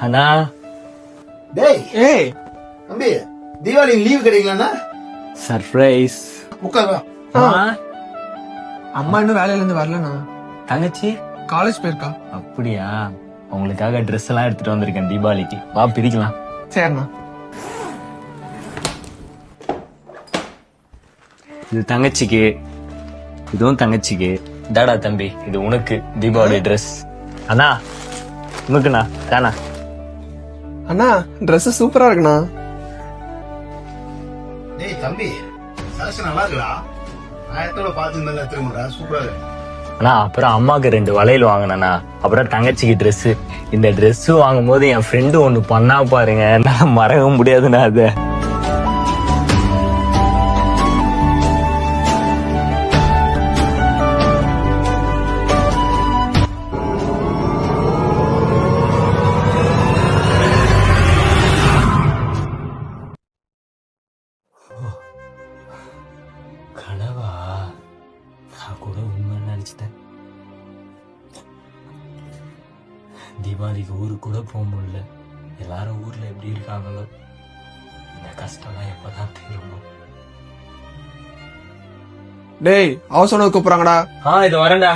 அண்ணா டேய் ஏய் தம்பி, தீபாவளி லீவ் கிடைக்கலன்னா சர்ப்ரைஸ். உட்காரு. அம்மா இன்னும் வேலையில இருந்து வரலண்ணா. தங்கச்சி காலேஜ் போயிருக்கா. அப்படியா? உங்களுக்காக ட்ரெஸ் எல்லாம் எடுத்துட்டு வந்திருக்கேன் தீபாவளிக்கு. வா பிரிக்கலாம். சரிண்ணா. இது தங்கச்சிக்கு, இதுவும் தங்கச்சிக்கு. டாடா தம்பி, இது உனக்கு தீபாவளி ட்ரெஸ். அண்ணா உனக்குண்ணா தானா? அண்ணா ட்ரெஸ் சூப்பரா இருக்குண்ணா. டேய் தம்பி, சாக்ஸ் நல்லா இருக்குடா. ஆயிரத்தோட பாத்துருந்தா திரும்ப சூப்பரா இருக்கு. அண்ணா அப்புறம் அம்மாக்கு 2 வளையல் வாங்கினேண்ணா. அப்புறம் தங்கச்சிக்கு ட்ரெஸ். இந்த ட்ரெஸ் வாங்கும் போது என் ஃப்ரெண்டு ஒண்ணு பண்ணா பாருங்க, என்னால மறக்க முடியாதுண்ணா. அத கனவா? நான் கூட உண்மை நினைச்சிட்டேன். தீபாவளிக்கு ஊருக்கு கூட போக முடியல. எல்லாரும் ஊர்ல எப்படி இருக்காங்களோ. இந்த கஷ்டம்லாம் எப்பதான் தீருமோ. டேய் அவசரம் கூப்பிடுறாங்கடா. இது வரேன்டா.